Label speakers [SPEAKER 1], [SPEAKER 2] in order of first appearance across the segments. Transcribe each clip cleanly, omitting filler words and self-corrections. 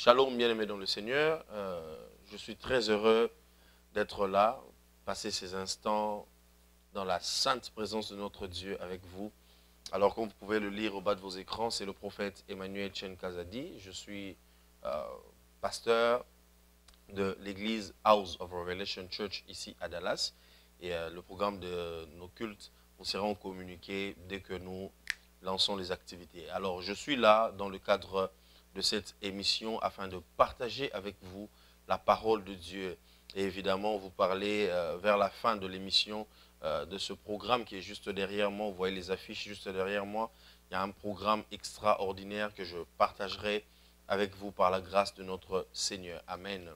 [SPEAKER 1] Shalom, bien-aimés dans le Seigneur. Je suis très heureux d'être là, passer ces instants dans la sainte présence de notre Dieu avec vous. Alors, comme vous pouvez le lire au bas de vos écrans, c'est le prophète Emmanuel Chen Kazadi. Je suis pasteur de l'église House of Revelation Church ici à Dallas. Et le programme de nos cultes vous sera communiqué dès que nous lançons les activités. Alors, je suis là dans le cadre de cette émission afin de partager avec vous la parole de Dieu. Et évidemment, vous parlez vers la fin de l'émission de ce programme qui est juste derrière moi. Vous voyez les affiches juste derrière moi. Il y a un programme extraordinaire que je partagerai avec vous par la grâce de notre Seigneur. Amen.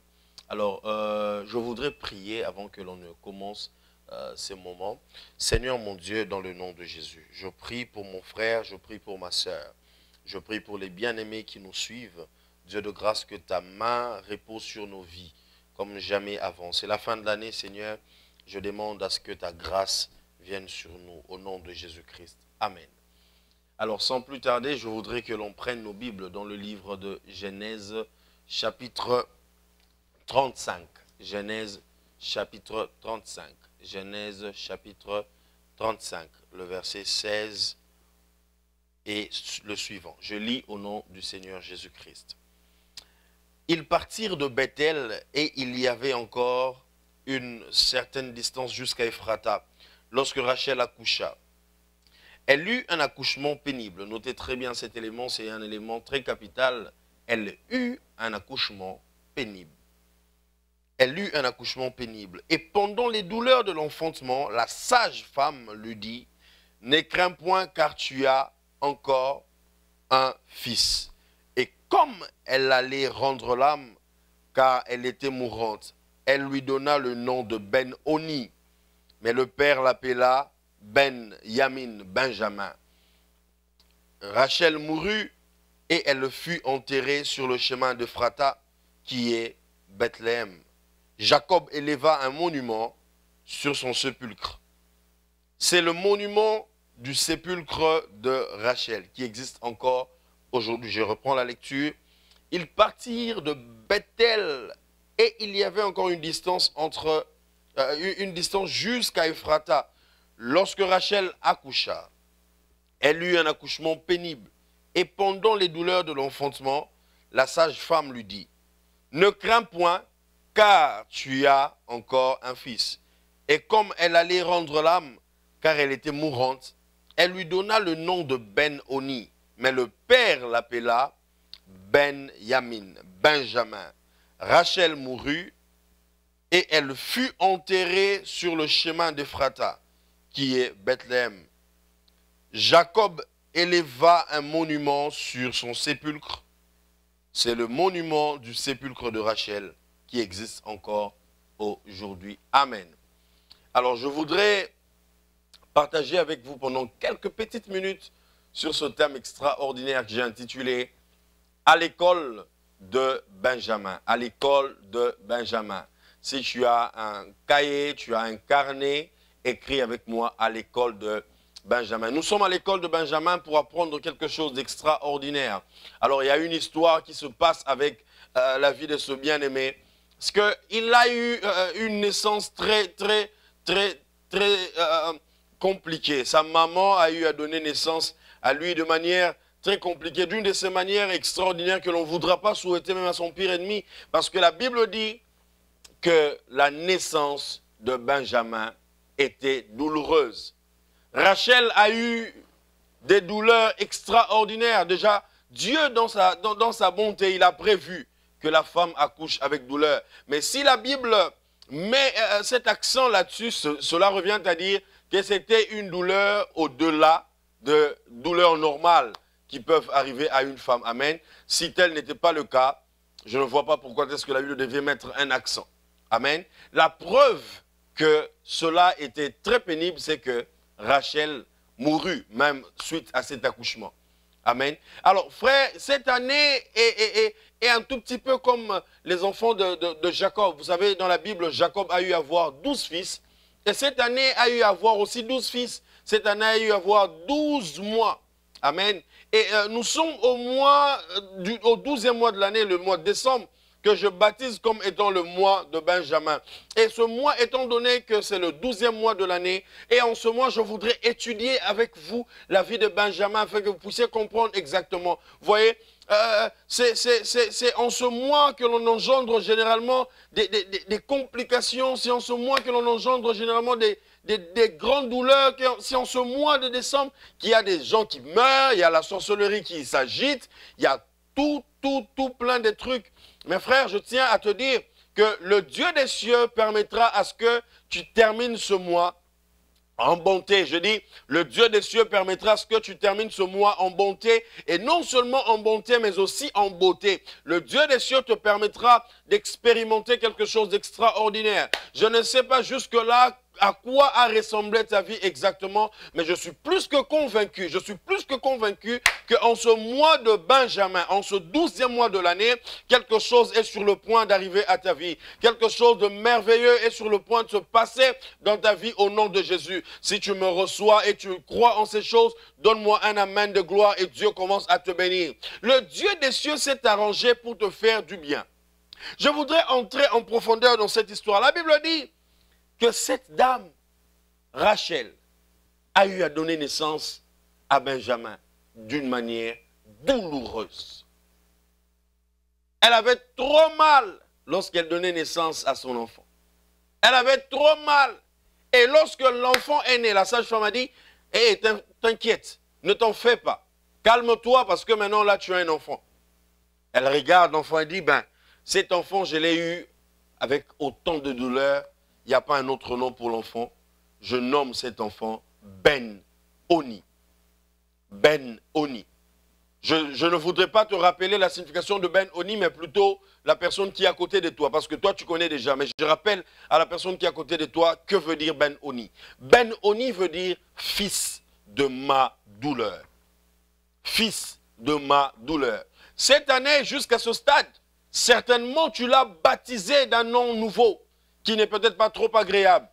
[SPEAKER 1] Alors, je voudrais prier avant que l'on ne commence ces moments. Seigneur mon Dieu, dans le nom de Jésus, je prie pour mon frère, je prie pour ma sœur. Je prie pour les bien-aimés qui nous suivent. Dieu de grâce, que ta main repose sur nos vies comme jamais avant. C'est la fin de l'année, Seigneur. Je demande à ce que ta grâce vienne sur nous, au nom de Jésus-Christ. Amen. Alors, sans plus tarder, je voudrais que l'on prenne nos Bibles dans le livre de Genèse, chapitre 35. Genèse, chapitre 35. Genèse, chapitre 35, le verset 16 et le suivant. Je lis au nom du Seigneur Jésus-Christ. Ils partirent de Bethel et il y avait encore une certaine distance jusqu'à Ephrata lorsque Rachel accoucha. Elle eut un accouchement pénible. Notez très bien cet élément, c'est un élément très capital. Elle eut un accouchement pénible. Elle eut un accouchement pénible. Et pendant les douleurs de l'enfantement, la sage femme lui dit, « Ne crains point car tu as encore un fils. » Et comme elle allait rendre l'âme, car elle était mourante, elle lui donna le nom de Ben-Oni. Mais le père l'appela Ben-Yamin, Benjamin. Rachel mourut et elle fut enterrée sur le chemin d'Ephrata, qui est Bethléem. Jacob éleva un monument sur son sépulcre. C'est le monument du sépulcre de Rachel, qui existe encore aujourd'hui. Je reprends la lecture. Ils partirent de Bethel et il y avait encore une distance jusqu'à Ephrata. Lorsque Rachel accoucha, elle eut un accouchement pénible. Et pendant les douleurs de l'enfantement, la sage femme lui dit, « Ne crains point, car tu as encore un fils. » Et comme elle allait rendre l'âme, car elle était mourante, elle lui donna le nom de Ben-Oni, mais le père l'appela Ben-Yamin, Benjamin. Rachel mourut et elle fut enterrée sur le chemin d'Ephrata, qui est Bethléem. Jacob éleva un monument sur son sépulcre. C'est le monument du sépulcre de Rachel qui existe encore aujourd'hui. Amen. Alors je voudrais partager avec vous pendant quelques petites minutes sur ce thème extraordinaire que j'ai intitulé « À l'école de Benjamin ». À l'école de Benjamin. Si tu as un cahier, tu as un carnet, écris avec moi « À l'école de Benjamin ». Nous sommes à l'école de Benjamin pour apprendre quelque chose d'extraordinaire. Alors il y a une histoire qui se passe avec la vie de ce bien-aimé. Parce qu'il a eu une naissance très compliquée. Sa maman a eu à donner naissance à lui de manière très compliquée, d'une de ces manières extraordinaires que l'on ne voudra pas souhaiter même à son pire ennemi. Parce que la Bible dit que la naissance de Benjamin était douloureuse. Rachel a eu des douleurs extraordinaires. Déjà, Dieu, dans sa bonté, il a prévu que la femme accouche avec douleur. Mais si la Bible met cet accent là-dessus, cela revient à dire que c'était une douleur au-delà de douleurs normales qui peuvent arriver à une femme. Amen. Si tel n'était pas le cas, je ne vois pas pourquoi est-ce que la Bible devait mettre un accent. Amen. La preuve que cela était très pénible, c'est que Rachel mourut, même suite à cet accouchement. Amen. Alors, frère, cette année est un tout petit peu comme les enfants de Jacob. Vous savez, dans la Bible, Jacob a eu à avoir 12 fils. Et cette année a eu à avoir aussi 12 fils. Cette année a eu à avoir 12 mois. Amen. Et nous sommes au 12e mois de l'année, le mois de décembre, que je baptise comme étant le mois de Benjamin. Et ce mois, étant donné que c'est le 12e mois de l'année, et en ce mois, je voudrais étudier avec vous la vie de Benjamin afin que vous puissiez comprendre exactement. Vous voyez, c'est en ce mois que l'on engendre généralement des complications, c'est en ce mois que l'on engendre généralement des grandes douleurs, c'est en ce mois de décembre qu'il y a des gens qui meurent, il y a la sorcellerie qui s'agite, il y a tout plein de trucs. Mes frères, je tiens à te dire que le Dieu des cieux permettra à ce que tu termines ce mois en bonté. Je dis, le Dieu des cieux permettra à ce que tu termines ce mois en bonté, et non seulement en bonté, mais aussi en beauté. Le Dieu des cieux te permettra d'expérimenter quelque chose d'extraordinaire. Je ne sais pas jusque-là à quoi a ressemblé ta vie exactement, mais je suis plus que convaincu, qu'en ce mois de Benjamin, en ce 12e mois de l'année, quelque chose est sur le point d'arriver à ta vie. Quelque chose de merveilleux est sur le point de se passer dans ta vie au nom de Jésus. Si tu me reçois et tu crois en ces choses, donne-moi un amen de gloire et Dieu commence à te bénir. Le Dieu des cieux s'est arrangé pour te faire du bien. Je voudrais entrer en profondeur dans cette histoire. La Bible dit que cette dame, Rachel, a eu à donner naissance à Benjamin d'une manière douloureuse. Elle avait trop mal lorsqu'elle donnait naissance à son enfant. Elle avait trop mal. Et lorsque l'enfant est né, la sage-femme a dit, « Hé, t'inquiète, ne t'en fais pas. Calme-toi parce que maintenant là tu as un enfant. » Elle regarde l'enfant et dit, « Ben, cet enfant, je l'ai eu avec autant de douleur. Il n'y a pas un autre nom pour l'enfant. Je nomme cet enfant Ben-Oni. Ben-Oni. Je ne voudrais pas te rappeler la signification de Ben-Oni, mais plutôt la personne qui est à côté de toi. Parce que toi, tu connais déjà. Mais je rappelle à la personne qui est à côté de toi, que veut dire Ben-Oni. Ben-Oni veut dire fils de ma douleur. Fils de ma douleur. Cette année, jusqu'à ce stade, certainement tu l'as baptisé d'un nom nouveau, qui n'est peut-être pas trop agréable.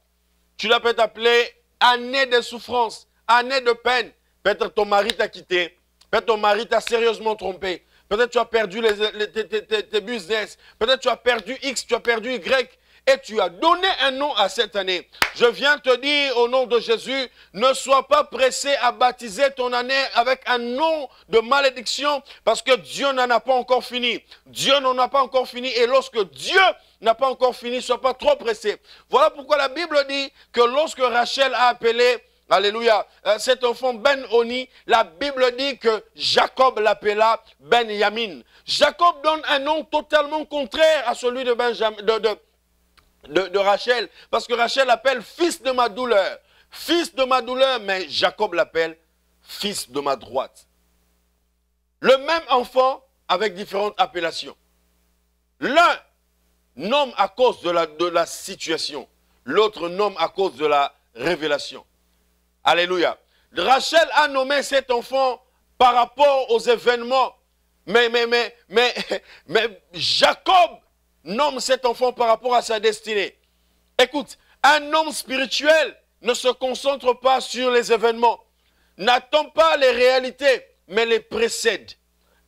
[SPEAKER 1] Tu l'as peut-être appelé année de souffrance, année de peine. Peut-être ton mari t'a quitté. Peut-être ton mari t'a sérieusement trompé. Peut-être tu as perdu tes business. Peut-être tu as perdu X, tu as perdu Y. Et tu as donné un nom à cette année. Je viens te dire au nom de Jésus, ne sois pas pressé à baptiser ton année avec un nom de malédiction parce que Dieu n'en a pas encore fini. Dieu n'en a pas encore fini et lorsque Dieu n'a pas encore fini, ne sois pas trop pressé. Voilà pourquoi la Bible dit que lorsque Rachel a appelé, alléluia, cet enfant Ben-Oni, la Bible dit que Jacob l'appela Ben-Yamin. Jacob donne un nom totalement contraire à celui de Benjamin, de Rachel, parce que Rachel l'appelle fils de ma douleur. Fils de ma douleur, mais Jacob l'appelle fils de ma droite. Le même enfant avec différentes appellations. L'un nomme à cause de la situation, l'autre nomme à cause de la révélation. Alléluia. Rachel a nommé cet enfant par rapport aux événements, mais Jacob nomme cet enfant par rapport à sa destinée. Écoute, un homme spirituel ne se concentre pas sur les événements, n'attend pas les réalités, mais les précède.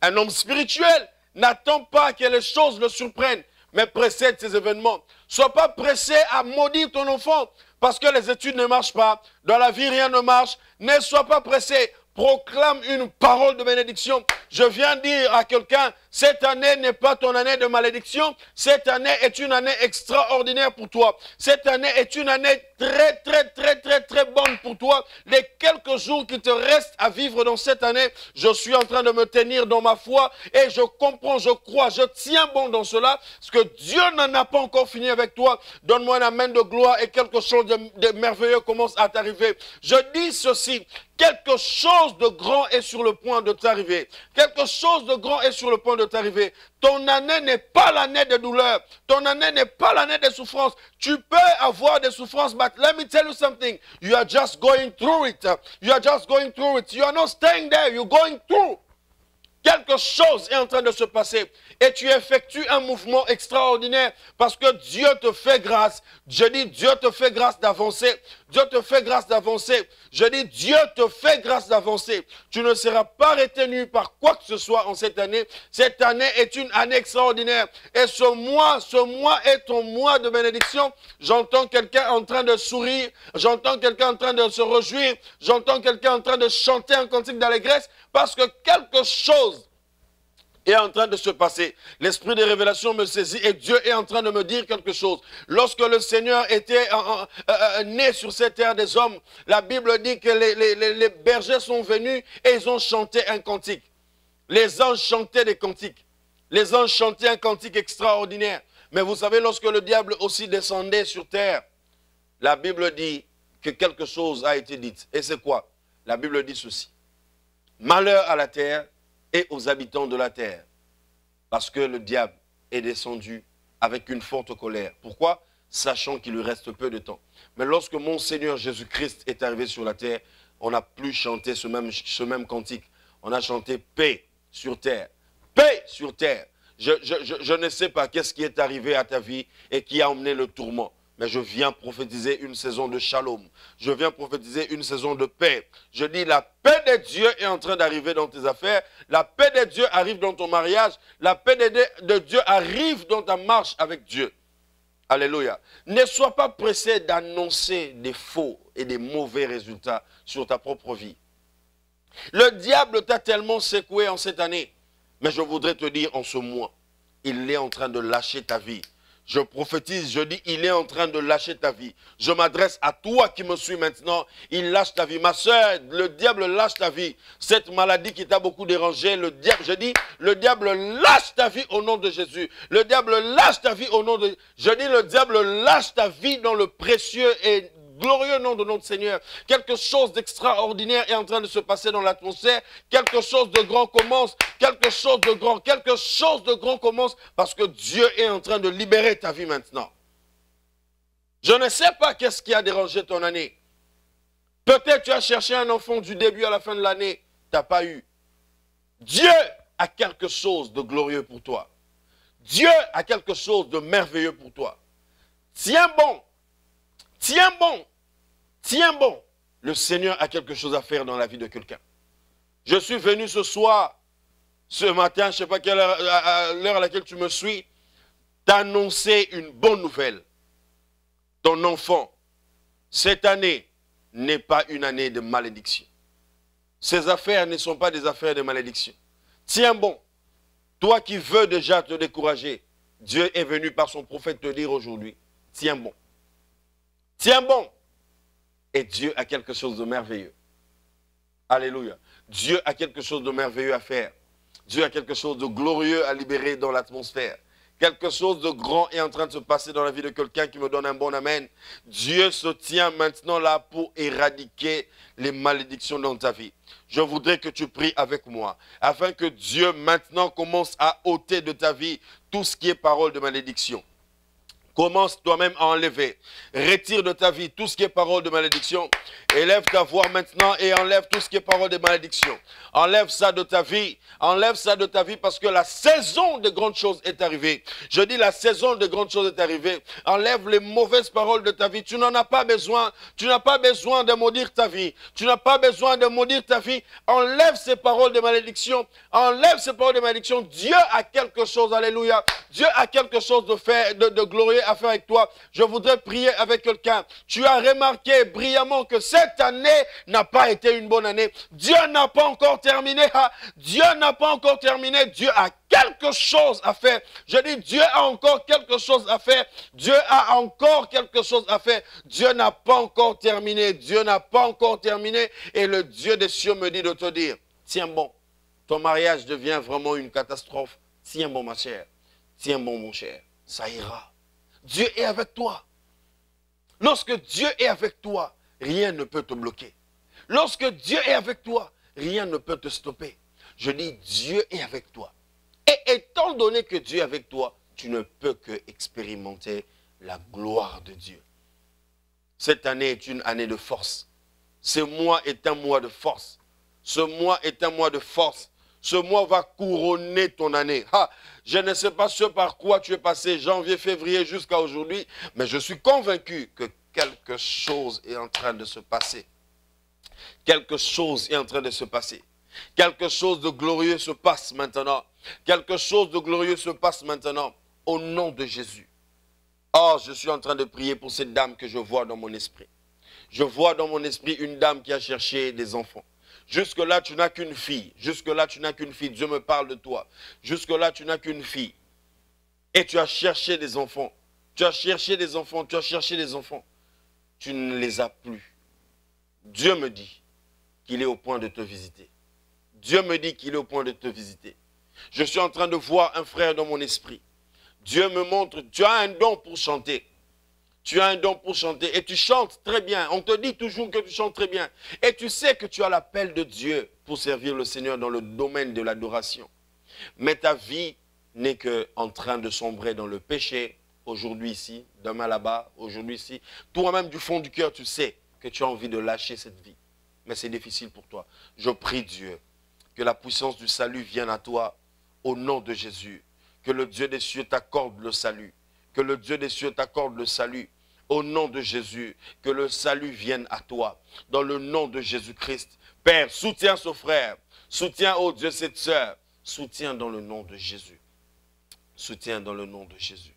[SPEAKER 1] Un homme spirituel n'attend pas que les choses le surprennent, mais précède ces événements. Sois pas pressé à maudire ton enfant parce que les études ne marchent pas, dans la vie rien ne marche. Ne sois pas pressé. Proclame une parole de bénédiction. Je viens dire à quelqu'un, cette année n'est pas ton année de malédiction. Cette année est une année extraordinaire pour toi. Cette année est une année très bonne pour toi. Les quelques jours qui te restent à vivre dans cette année, je suis en train de me tenir dans ma foi et je comprends, je crois, je tiens bon dans cela. Parce que Dieu n'en a pas encore fini avec toi. Donne-moi un amen de gloire et quelque chose de merveilleux commence à t'arriver. Je dis ceci. Quelque chose de grand est sur le point de t'arriver. Quelque chose de grand est sur le point de t'arriver. Ton année n'est pas l'année de douleur. Ton année n'est pas l'année de souffrance. Tu peux avoir des souffrances, but let me tell you something. You are just going through it. You are just going through it. You are not staying there. You're going through. Quelque chose est en train de se passer et tu effectues un mouvement extraordinaire parce que Dieu te fait grâce. Je dis Dieu te fait grâce d'avancer. Dieu te fait grâce d'avancer. Je dis Dieu te fait grâce d'avancer. Tu ne seras pas retenu par quoi que ce soit en cette année. Cette année est une année extraordinaire. Et ce mois est ton mois de bénédiction. J'entends quelqu'un en train de sourire. J'entends quelqu'un en train de se réjouir. J'entends quelqu'un en train de chanter un cantique d'allégresse. Parce que quelque chose est en train de se passer. L'esprit de révélation me saisit et Dieu est en train de me dire quelque chose. Lorsque le Seigneur était né sur cette terre des hommes, la Bible dit que les bergers sont venus et ils ont chanté un cantique. Les anges chantaient des cantiques. Les anges chantaient un cantique extraordinaire. Mais vous savez, lorsque le diable aussi descendait sur terre, la Bible dit que quelque chose a été dit. Et c'est quoi? La Bible dit ceci. Malheur à la terre et aux habitants de la terre. Parce que le diable est descendu avec une forte colère. Pourquoi? Sachant qu'il lui reste peu de temps. Mais lorsque mon Seigneur Jésus-Christ est arrivé sur la terre, on n'a plus chanté ce même cantique. On a chanté paix sur terre. Paix sur terre. Je ne sais pas qu'est-ce qui est arrivé à ta vie et qui a emmené le tourment. Mais je viens prophétiser une saison de shalom. Je viens prophétiser une saison de paix. Je dis la paix de Dieu est en train d'arriver dans tes affaires. La paix de Dieu arrive dans ton mariage. La paix de Dieu arrive dans ta marche avec Dieu. Alléluia. Ne sois pas pressé d'annoncer des faux et des mauvais résultats sur ta propre vie. Le diable t'a tellement secoué en cette année. Mais je voudrais te dire en ce mois, il est en train de lâcher ta vie. Je prophétise, je dis, il est en train de lâcher ta vie. Je m'adresse à toi qui me suis maintenant. Il lâche ta vie. Ma soeur, le diable lâche ta vie. Cette maladie qui t'a beaucoup dérangé, le diable, je dis, le diable lâche ta vie au nom de Jésus. Le diable lâche ta vie au nom de... Je dis, le diable lâche ta vie dans le précieux et glorieux nom de notre Seigneur. Quelque chose d'extraordinaire est en train de se passer dans l'atmosphère. Quelque chose de grand commence. Quelque chose de grand commence parce que Dieu est en train de libérer ta vie maintenant. Je ne sais pas qu'est-ce qui a dérangé ton année. Peut-être tu as cherché un enfant du début à la fin de l'année. Tu n'as pas eu. Dieu a quelque chose de glorieux pour toi. Dieu a quelque chose de merveilleux pour toi. Tiens bon. Tiens bon. Tiens bon, le Seigneur a quelque chose à faire dans la vie de quelqu'un. Je suis venu ce soir, ce matin, je ne sais pas quelle heure, à l'heure à laquelle tu me suis, t'annoncer une bonne nouvelle. Ton enfant, cette année, n'est pas une année de malédiction. Ces affaires ne sont pas des affaires de malédiction. Tiens bon, toi qui veux déjà te décourager, Dieu est venu par son prophète te dire aujourd'hui, tiens bon. Tiens bon. Et Dieu a quelque chose de merveilleux. Alléluia. Dieu a quelque chose de merveilleux à faire. Dieu a quelque chose de glorieux à libérer dans l'atmosphère. Quelque chose de grand est en train de se passer dans la vie de quelqu'un qui me donne un bon amen. Dieu se tient maintenant là pour éradiquer les malédictions dans ta vie. Je voudrais que tu pries avec moi, afin que Dieu maintenant commence à ôter de ta vie tout ce qui est parole de malédiction. Commence toi-même à enlever. Retire de ta vie tout ce qui est parole de malédiction. Élève ta voix maintenant et enlève tout ce qui est parole de malédiction. Enlève ça de ta vie. Enlève ça de ta vie parce que la saison de grandes choses est arrivée. Je dis la saison de grandes choses est arrivée. Enlève les mauvaises paroles de ta vie. Tu n'en as pas besoin. Tu n'as pas besoin de maudire ta vie. Tu n'as pas besoin de maudire ta vie. Enlève ces paroles de malédiction. Enlève ces paroles de malédiction. Dieu a quelque chose. Alléluia. Dieu a quelque chose de glorieux à faire avec toi. Je voudrais prier avec quelqu'un. Tu as remarqué brillamment que cette année n'a pas été une bonne année. Dieu n'a pas encore terminé. Dieu n'a pas encore terminé. Dieu a quelque chose à faire. Je dis, Dieu a encore quelque chose à faire. Dieu a encore quelque chose à faire. Dieu n'a pas encore terminé. Dieu n'a pas encore terminé. Et le Dieu des cieux me dit de te dire, tiens bon, ton mariage devient vraiment une catastrophe. Tiens bon, ma chère. Tiens bon, mon cher. Ça ira. Dieu est avec toi. Lorsque Dieu est avec toi, rien ne peut te bloquer. Lorsque Dieu est avec toi, rien ne peut te stopper. Je dis, Dieu est avec toi. Et étant donné que Dieu est avec toi, tu ne peux que expérimenter la gloire de Dieu. Cette année est une année de force. Ce mois est un mois de force. Ce mois est un mois de force. Ce mois va couronner ton année. Je ne sais pas ce par quoi tu es passé, janvier, février jusqu'à aujourd'hui, mais je suis convaincu que quelque chose est en train de se passer. Quelque chose est en train de se passer. Quelque chose de glorieux se passe maintenant. Quelque chose de glorieux se passe maintenant. Au nom de Jésus. Oh, je suis en train de prier pour cette dame que je vois dans mon esprit. Je vois dans mon esprit une dame qui a cherché des enfants. Jusque-là, tu n'as qu'une fille. Jusque-là, tu n'as qu'une fille. Dieu me parle de toi. Jusque-là, tu n'as qu'une fille. Et tu as cherché des enfants. Tu as cherché des enfants. Tu as cherché des enfants. Tu ne les as plus. Dieu me dit qu'il est au point de te visiter. Dieu me dit qu'il est au point de te visiter. Je suis en train de voir un frère dans mon esprit. Dieu me montre, tu as un don pour chanter. Tu as un don pour chanter et tu chantes très bien. On te dit toujours que tu chantes très bien. Et tu sais que tu as l'appel de Dieu pour servir le Seigneur dans le domaine de l'adoration. Mais ta vie n'est qu'en train de sombrer dans le péché, aujourd'hui ici, demain là-bas, aujourd'hui ici. Toi-même du fond du cœur, tu sais que tu as envie de lâcher cette vie. Mais c'est difficile pour toi. Je prie Dieu que la puissance du salut vienne à toi au nom de Jésus. Que le Dieu des cieux t'accorde le salut. Que le Dieu des cieux t'accorde le salut. Au nom de Jésus, que le salut vienne à toi. Dans le nom de Jésus-Christ. Père, soutiens ce frère. Soutiens, oh Dieu, cette sœur. Soutiens dans le nom de Jésus. Soutiens dans le nom de Jésus.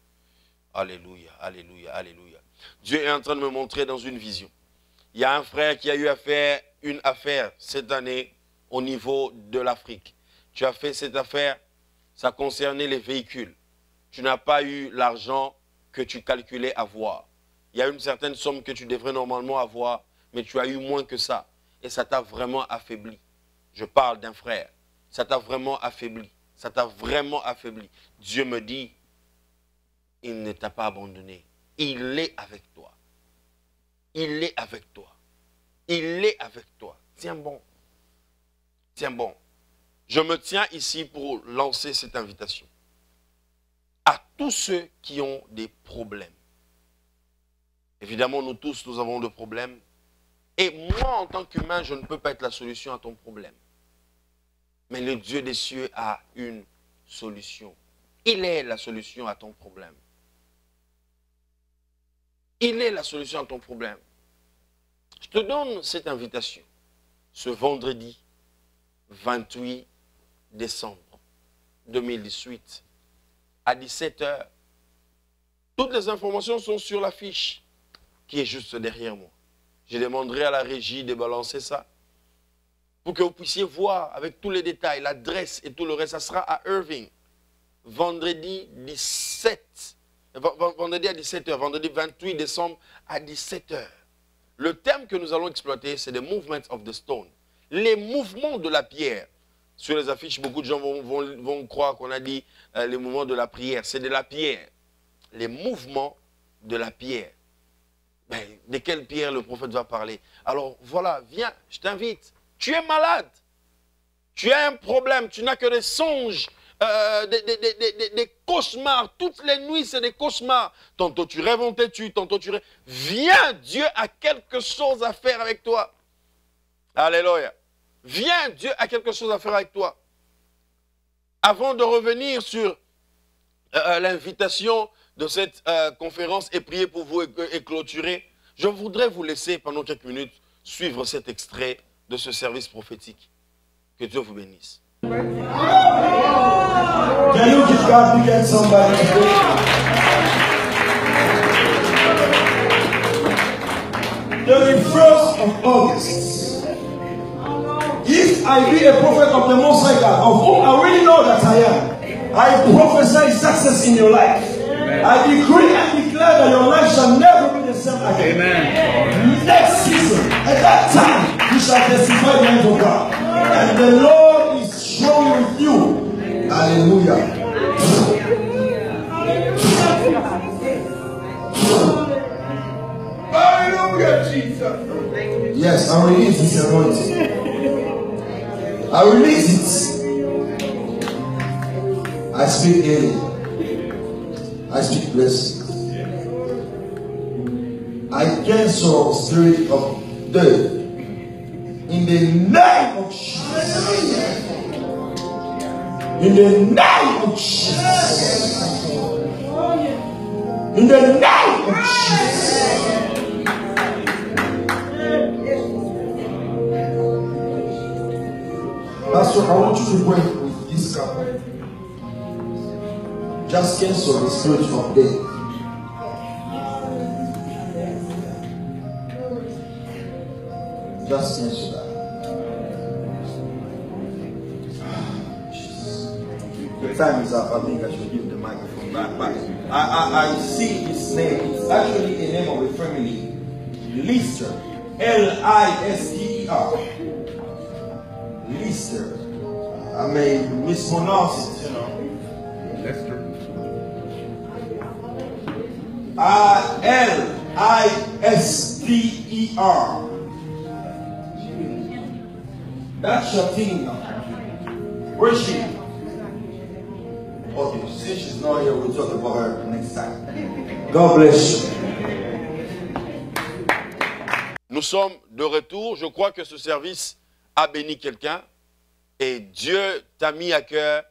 [SPEAKER 1] Alléluia, alléluia, alléluia. Dieu est en train de me montrer dans une vision. Il y a un frère qui a eu à faire une affaire cette année au niveau de l'Afrique. Tu as fait cette affaire, ça concernait les véhicules. Tu n'as pas eu l'argent que tu calculais avoir. Il y a une certaine somme que tu devrais normalement avoir, mais tu as eu moins que ça. Et ça t'a vraiment affaibli. Je parle d'un frère. Ça t'a vraiment affaibli. Ça t'a vraiment affaibli. Dieu me dit, il ne t'a pas abandonné. Il est avec toi. Il est avec toi. Il est avec toi. Tiens bon. Tiens bon. Je me tiens ici pour lancer cette invitation. À tous ceux qui ont des problèmes. Évidemment, nous tous, nous avons des problèmes. Et moi, en tant qu'humain, je ne peux pas être la solution à ton problème. Mais le Dieu des cieux a une solution. Il est la solution à ton problème. Il est la solution à ton problème. Je te donne cette invitation. Ce vendredi 28 décembre 2018 à 17 h. Toutes les informations sont sur l'affiche qui est juste derrière moi. Je demanderai à la régie de balancer ça pour que vous puissiez voir avec tous les détails, l'adresse et tout le reste. Ça sera à Irving, vendredi 17, vendredi à 17 h, vendredi 28 décembre à 17 h. Le thème que nous allons exploiter, c'est « The Movement of the Stone ». Les mouvements de la pierre. Sur les affiches, beaucoup de gens vont croire qu'on a dit les mouvements de la prière. C'est de la pierre. Les mouvements de la pierre. Ben, de quelle pierre le prophète va parler? Alors voilà, viens, je t'invite. Tu es malade. Tu as un problème. Tu n'as que des songes, des cauchemars. Toutes les nuits, c'est des cauchemars. Tantôt tu rêves, on te tue. Tantôt tu rêves. Viens, Dieu a quelque chose à faire avec toi. Alléluia. Viens, Dieu a quelque chose à faire avec toi. Avant de revenir sur l'invitation de cette conférence et prier pour vous et clôturer, je voudrais vous laisser pendant quelques minutes suivre cet extrait de ce service prophétique. Que Dieu vous bénisse.
[SPEAKER 2] Can you give God big hand somebody today? The 1st of August. If I be a prophet of the Most High God, of whom I really know that I am, I prophesy success in your life. I decree and declare that your life shall never be the same again. Amen. Next season, at that time, you shall testify the hand of God. And the Lord is strong with you. Hallelujah. Hallelujah, Jesus. Yes, I release this anointing. I release it. I speak healing. I speak blessing. I cancel spirit of death in the name of Jesus. In the name of Jesus. In the name of Jesus. Pastor, I want you to pray with this couple. Just cancel the spirit of death. Just cancel that. The time is up. I think I should give the microphone back. But I see this name. It's actually a name of a family. Lister. L-I-S-T-E-R. Lister. I may mispronounce it, you know. Lester. L-I-S-T-E-R. That's your thing now. Where is she? Okay, since she's not here, we'll talk about her next time. God bless you.
[SPEAKER 1] Nous sommes de retour. Je crois que ce service a béni quelqu'un. Et Dieu t'a mis à cœur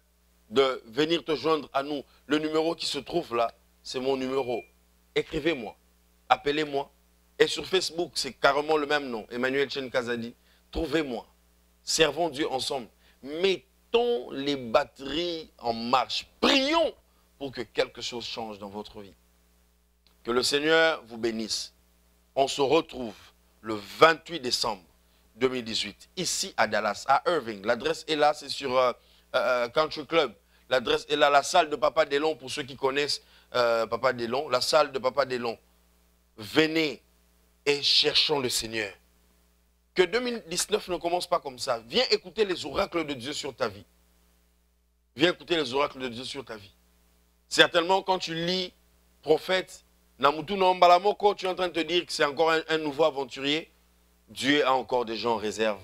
[SPEAKER 1] de venir te joindre à nous. Le numéro qui se trouve là, c'est mon numéro. Écrivez-moi, appelez-moi. Et sur Facebook, c'est carrément le même nom, Emmanuel Chen Kazadi. Trouvez-moi. Servons Dieu ensemble. Mettons les batteries en marche. Prions pour que quelque chose change dans votre vie. Que le Seigneur vous bénisse. On se retrouve le 28 décembre 2018, ici à Dallas, à Irving. L'adresse est là, c'est sur Country Club. L'adresse est là, la salle de Papa Delon, pour ceux qui connaissent Papa Delon, la salle de Papa Delon. Venez et cherchons le Seigneur. Que 2019 ne commence pas comme ça. Viens écouter les oracles de Dieu sur ta vie. Viens écouter les oracles de Dieu sur ta vie. Certainement, quand tu lis prophète, Namutu Nambalamoko, tu es en train de te dire que c'est encore un nouveau aventurier. Dieu a encore des gens en réserve.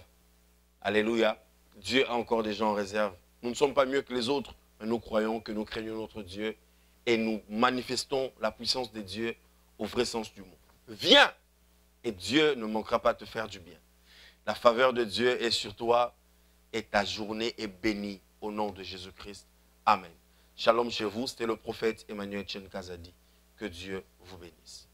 [SPEAKER 1] Alléluia. Dieu a encore des gens en réserve. Nous ne sommes pas mieux que les autres, mais nous croyons que nous craignons notre Dieu et nous manifestons la puissance de Dieu au vrai sens du mot. Viens et Dieu ne manquera pas de te faire du bien. La faveur de Dieu est sur toi et ta journée est bénie au nom de Jésus-Christ. Amen. Shalom chez vous, c'était le prophète Emmanuel Chen Kazadi. Que Dieu vous bénisse.